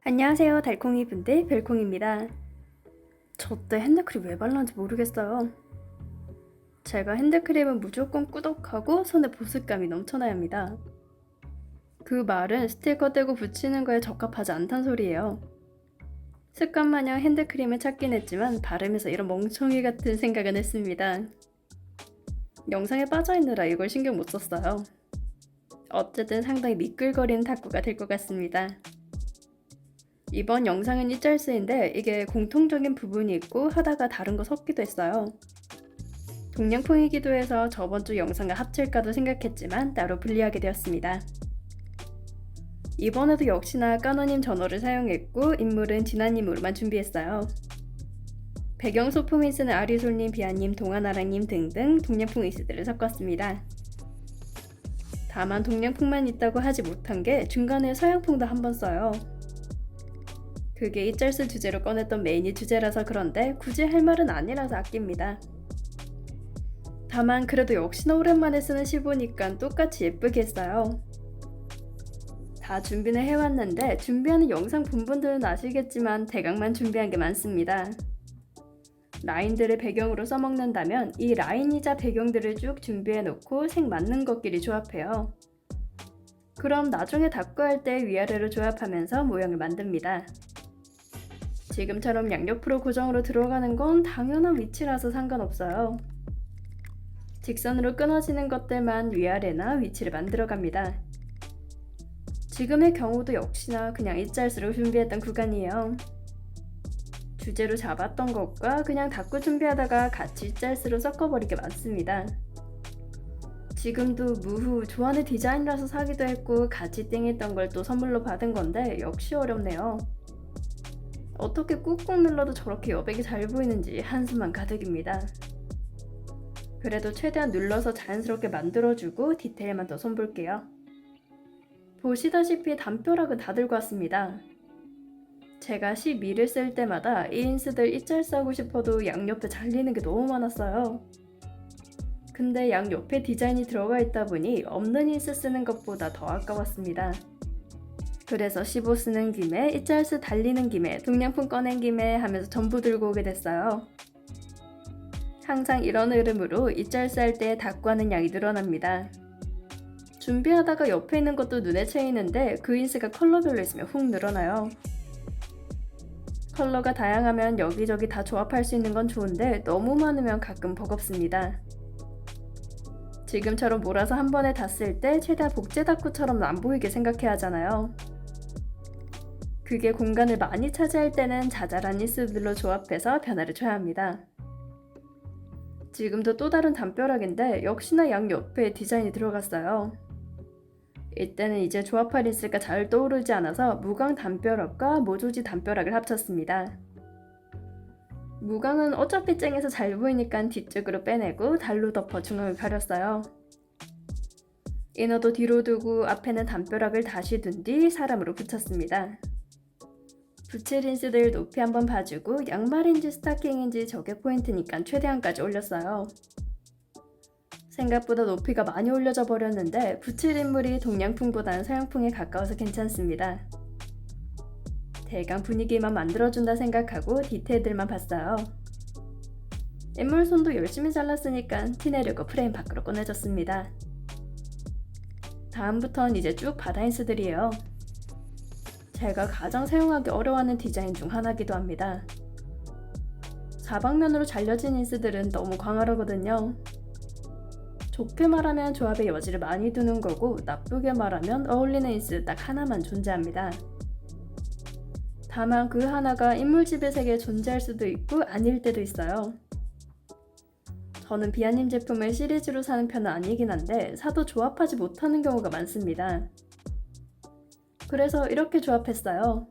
안녕하세요 달콩이 분들 별콩입니다. 저 때 핸드크림 왜 발랐는지 모르겠어요. 제가 핸드크림은 무조건 꾸덕하고 손에 보습감이 넘쳐나야 합니다. 그 말은 스티커 떼고 붙이는 거에 적합하지 않단 소리예요. 습관마냥 핸드크림을 찾긴 했지만 바르면서 이런 멍청이 같은 생각은 했습니다. 영상에 빠져있느라 이걸 신경 못 썼어요. 어쨌든 상당히 미끌거리는 탁구가 될 것 같습니다. 이번 영상은 이짤스인데 이게 공통적인 부분이 있고 하다가 다른 거 섞기도 했어요. 동양풍이기도 해서 저번주 영상과 합칠까도 생각했지만 따로 분리하게 되었습니다. 이번에도 역시나 까노님 전어를 사용했고 인물은 진아님으로만 준비했어요. 배경 소품이 쓰는 아리솔님, 비아님, 동아나랑님 등등 동양풍이스들을 섞었습니다. 다만 동양풍만 있다고 하지 못한 게 중간에 서양풍도 한번 써요. 그게 이 짤스 주제로 꺼냈던 메인이 주제라서 그런데 굳이 할 말은 아니라서 아낍니다. 다만 그래도 역시나 오랜만에 쓰는 시보니까 똑같이 예쁘게 했어요. 다 준비는 해왔는데 준비하는 영상 본 분들은 아시겠지만 대강만 준비한 게 많습니다. 라인들을 배경으로 써먹는다면 이 라인이자 배경들을 쭉 준비해놓고 색 맞는 것끼리 조합해요. 그럼 나중에 닦고할 때 위아래로 조합하면서 모양을 만듭니다. 지금처럼 양옆으로 고정으로 들어가는 건 당연한 위치라서 상관없어요. 직선으로 끊어지는 것들만 위아래나 위치를 만들어갑니다. 지금의 경우도 역시나 그냥 이짤스로 준비했던 구간이에요. 주제로 잡았던 것과 그냥 닦고 준비하다가 같이 이짤스로 섞어버리게 많습니다. 지금도 무후 좋아하는 디자인이라서 사기도 했고 같이 땡했던 걸 또 선물로 받은 건데 역시 어렵네요. 어떻게 꾹꾹 눌러도 저렇게 여백이 잘 보이는지 한숨만 가득입니다. 그래도 최대한 눌러서 자연스럽게 만들어주고 디테일만 더 손볼게요. 보시다시피 담벼락은 다 들고 왔습니다. 제가 12를 쓸 때마다 이 인스들 이짤스 하고 싶어도 양옆에 잘리는 게 너무 많았어요. 근데 양옆에 디자인이 들어가 있다 보니 없는 인스 쓰는 것보다 더 아까웠습니다. 그래서 15 쓰는 김에 이짤스 달리는 김에 동양풍 꺼낸 김에 하면서 전부 들고 오게 됐어요. 항상 이런 흐름으로 이짤스 할 때 닦고 하는 양이 늘어납니다. 준비하다가 옆에 있는 것도 눈에 채이는데 그 인스가 컬러별로 있으면 훅 늘어나요. 컬러가 다양하면 여기저기 다 조합할 수 있는 건 좋은데 너무 많으면 가끔 버겁습니다. 지금처럼 몰아서 한 번에 다 쓸 때 최대한 복제 닦구처럼 안 보이게 생각해야 하잖아요. 그게 공간을 많이 차지할 때는 자잘한 인스들로 조합해서 변화를 줘야 합니다. 지금도 또 다른 담벼락인데 역시나 양옆에 디자인이 들어갔어요. 이때는 이제 조합할 인스가 잘 떠오르지 않아서 무광 담벼락과 모조지 담벼락을 합쳤습니다. 무광은 어차피 쨍해서 잘 보이니까 뒤쪽으로 빼내고 달로 덮어 중앙을 가렸어요. 이너도 뒤로 두고 앞에는 담벼락을 다시 둔 뒤 사람으로 붙였습니다. 붙일 인스들 높이 한번 봐주고 양말인지 스타킹인지 저게 포인트니까 최대한까지 올렸어요. 생각보다 높이가 많이 올려져 버렸는데 붙일 인물이 동양풍보다는 서양풍에 가까워서 괜찮습니다. 대강 분위기만 만들어준다 생각하고 디테일들만 봤어요. 인물 손도 열심히 잘랐으니까 티내려고 프레임 밖으로 꺼내줬습니다. 다음부턴 이제 쭉 바다 인스들이에요. 제가 가장 사용하기 어려워하는 디자인 중 하나기도 합니다. 사방면으로 잘려진 인스들은 너무 광활하거든요. 좋게 말하면 조합의 여지를 많이 두는 거고 나쁘게 말하면 어울리는 인스 딱 하나만 존재합니다. 다만 그 하나가 인물집의 세계에 존재할 수도 있고 아닐 때도 있어요. 저는 비아님 제품을 시리즈로 사는 편은 아니긴 한데 사도 조합하지 못하는 경우가 많습니다. 그래서 이렇게 조합했어요.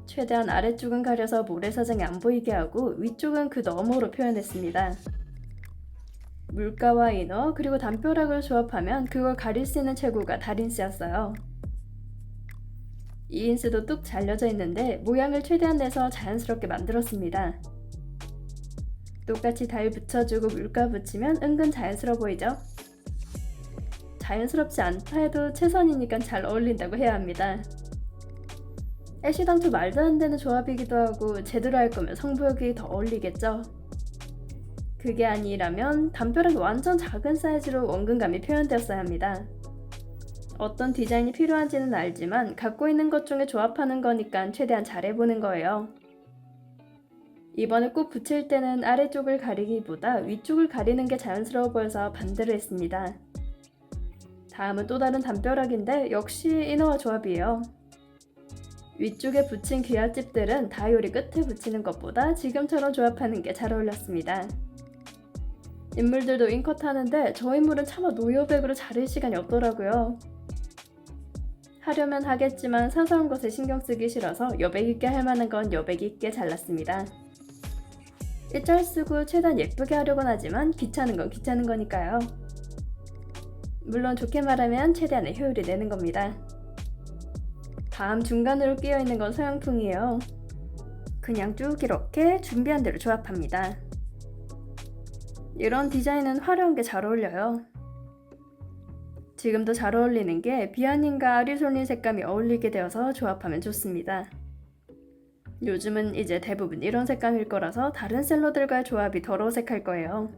최대한 아래쪽은 가려서 모래사장이 안 보이게 하고 위쪽은 그 너머로 표현했습니다. 물가와 이너 그리고 담벼락을 조합하면 그걸 가릴 수 있는 채구가 달인스였어요. 이 인스도 뚝 잘려져 있는데 모양을 최대한 내서 자연스럽게 만들었습니다. 똑같이 달 붙여주고 물가 붙이면 은근 자연스러워 보이죠? 자연스럽지 않다 해도 최선이니까 잘 어울린다고 해야 합니다. 애시당초 말도 안 되는 조합이기도 하고 제대로 할 거면 성부역이 더 어울리겠죠. 그게 아니라면 담벼락이 완전 작은 사이즈로 원근감이 표현되었어야 합니다. 어떤 디자인이 필요한지는 알지만 갖고 있는 것 중에 조합하는 거니까 최대한 잘해보는 거예요. 이번에 꽃 붙일 때는 아래쪽을 가리기보다 위쪽을 가리는 게 자연스러워 보여서 반대로 했습니다. 다음은 또 다른 담벼락인데 역시 이너와 조합이에요. 위쪽에 붙인 귀아집들은 다이오리 끝에 붙이는 것보다 지금처럼 조합하는 게 잘 어울렸습니다. 인물들도 인컷 하는데 저 인물은 차마 노여백으로 자를 시간이 없더라고요. 하려면 하겠지만 사소한 것에 신경 쓰기 싫어서 여백 있게 할 만한 건 여백 있게 잘랐습니다. 일절 쓰고 최대한 예쁘게 하려곤 하지만 귀찮은 건 귀찮은 거니까요. 물론 좋게 말하면 최대한의 효율을 내는 겁니다. 다음 중간으로 끼어있는 건 서양풍이에요. 그냥 쭉 이렇게 준비한 대로 조합합니다. 이런 디자인은 화려한 게 잘 어울려요. 지금도 잘 어울리는 게 비아닌과 아리솔린 색감이 어울리게 되어서 조합하면 좋습니다. 요즘은 이제 대부분 이런 색감일 거라서 다른 셀러들과의 조합이 덜 어색할 거예요.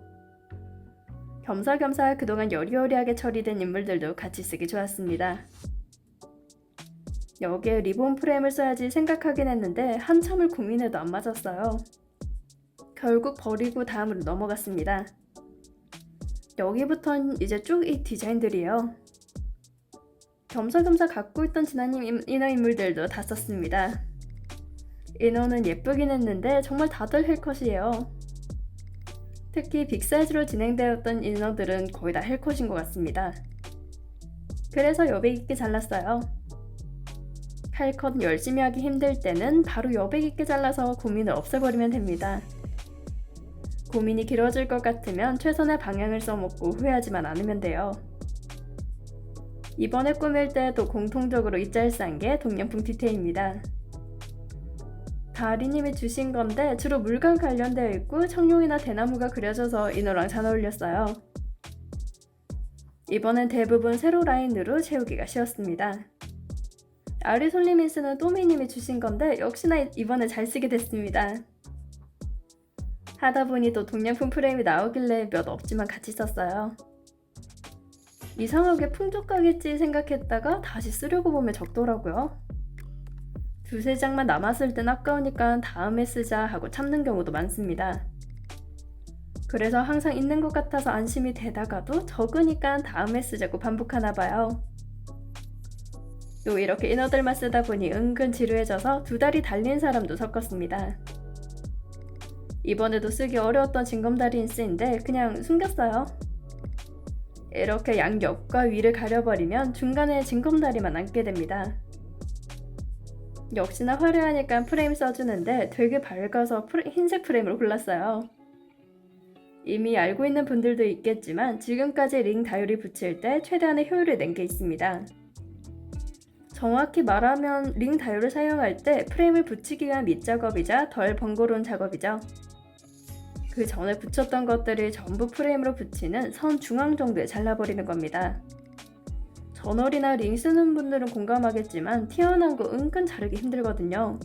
겸사겸사 그동안 여리여리하게 처리된 인물들도 같이 쓰기 좋았습니다. 여기에 리본 프레임을 써야지 생각하긴 했는데 한참을 고민해도 안 맞았어요. 결국 버리고 다음으로 넘어갔습니다. 여기부턴 이제 쭉 이 디자인들이에요. 겸사겸사 갖고 있던 진아님 이너 인물들도 다 썼습니다. 이너는 예쁘긴 했는데 정말 다들 헬컷이에요. 특히 빅사이즈로 진행되었던 이너들은 거의 다 헬컷인 것 같습니다. 그래서 여백 있게 잘랐어요. 칼컷 열심히 하기 힘들 때는 바로 여백 있게 잘라서 고민을 없애버리면 됩니다. 고민이 길어질 것 같으면 최선의 방향을 써먹고 후회하지만 않으면 돼요. 이번에 꾸밀 때도 공통적으로 잊잘 싼 게 동양풍 디테일입니다. 다리님이 주신 건데 주로 물과 관련되어 있고 청룡이나 대나무가 그려져서 이너랑 잘 어울렸어요. 이번엔 대부분 세로 라인으로 채우기가 쉬웠습니다. 아리솔리민스는 또미님이 주신 건데 역시나 이번에 잘 쓰게 됐습니다. 하다보니 또 동양풍 프레임이 나오길래 몇 없지만 같이 썼어요. 이상하게 풍족하겠지 생각했다가 다시 쓰려고 보면 적더라고요. 두세 장만 남았을 땐 아까우니까 다음에 쓰자 하고 참는 경우도 많습니다. 그래서 항상 있는 것 같아서 안심이 되다가도 적으니까 다음에 쓰자고 반복하나 봐요. 또 이렇게 이너들만 쓰다 보니 은근 지루해져서 두 다리 달린 사람도 섞었습니다. 이번에도 쓰기 어려웠던 징검다리 인스인데 그냥 숨겼어요. 이렇게 양옆과 위를 가려버리면 중간에 징검다리만 남게 됩니다. 역시나 화려하니까 프레임 써주는데 되게 밝아서 흰색 프레임을 골랐어요. 이미 알고 있는 분들도 있겠지만 지금까지 링 다이오리 붙일 때 최대한의 효율을 낸 게 있습니다. 정확히 말하면 링 다이오를 사용할 때 프레임을 붙이기 위한 밑작업이자 덜 번거로운 작업이죠. 그 전에 붙였던 것들을 전부 프레임으로 붙이는 선 중앙 정도에 잘라버리는 겁니다. 전월이나 링 쓰는 분들은 공감하겠지만 튀어나온 거 은근 자르기 힘들거든요.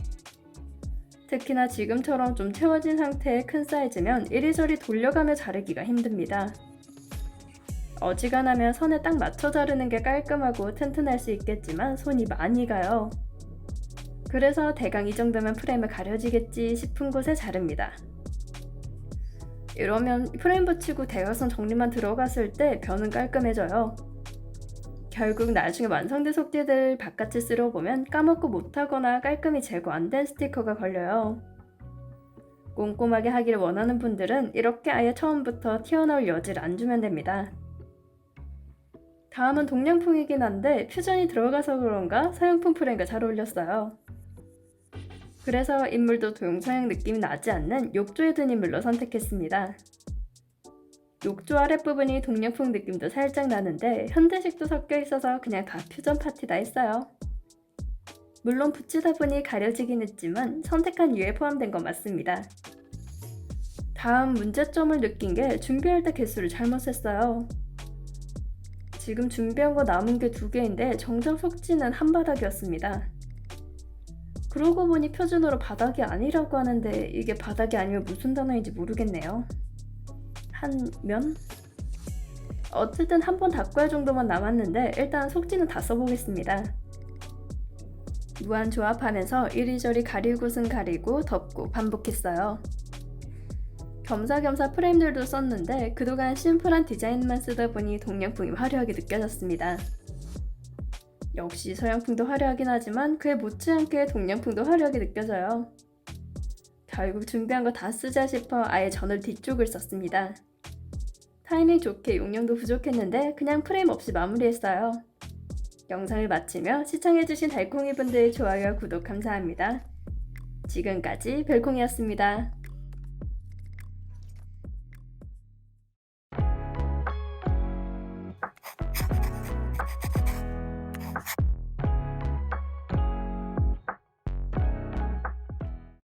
특히나 지금처럼 좀 채워진 상태의 큰 사이즈면 이리저리 돌려가며 자르기가 힘듭니다. 어지간하면 선에 딱 맞춰 자르는 게 깔끔하고 튼튼할 수 있겠지만 손이 많이 가요. 그래서 대강 이 정도면 프레임을 가려지겠지 싶은 곳에 자릅니다. 이러면 프레임 붙이고 대각선 정리만 들어갔을 때 변은 깔끔해져요. 결국 나중에 완성된 속티들 바깥을 쓸어보면 까먹고 못하거나 깔끔히 제거 안 된 스티커가 걸려요. 꼼꼼하게 하기를 원하는 분들은 이렇게 아예 처음부터 튀어나올 여지를 안 주면 됩니다. 다음은 동양풍이긴 한데 퓨전이 들어가서 그런가 서양풍 프레임과 잘 어울렸어요. 그래서 인물도 동서양 느낌이 나지 않는 욕조에 든 인물로 선택했습니다. 욕조 아랫부분이 동양풍 느낌도 살짝 나는데 현대식도 섞여 있어서 그냥 다 퓨전 파티다 했어요. 물론 붙이다 보니 가려지긴 했지만 선택한 이유에 포함된 건 맞습니다. 다음 문제점을 느낀 게 준비할 때 개수를 잘못 셌어요. 지금 준비한 거 남은 게 2개인데 정작 속지는 한 바닥이었습니다. 그러고 보니 표준어로 바닥이 아니라고 하는데 이게 바닥이 아니면 무슨 단어인지 모르겠네요. 한면? 어쨌든 한 번 닦고 할 정도만 남았는데 일단 속지는 다 써보겠습니다. 무한 조합하면서 이리저리 가릴 곳은 가리고 덮고 반복했어요. 겸사겸사 프레임들도 썼는데 그동안 심플한 디자인만 쓰다 보니 동양풍이 화려하게 느껴졌습니다. 역시 서양풍도 화려하긴 하지만 그에 못지않게 동양풍도 화려하게 느껴져요. 결국 준비한 거 다 쓰자 싶어 아예 저널 뒤쪽을 썼습니다. 타이밍 좋게 용량도 부족했는데 그냥 프레임 없이 마무리했어요. 영상을 마치며 시청해주신 달콩이분들 좋아요와 구독 감사합니다. 지금까지 별콩이었습니다.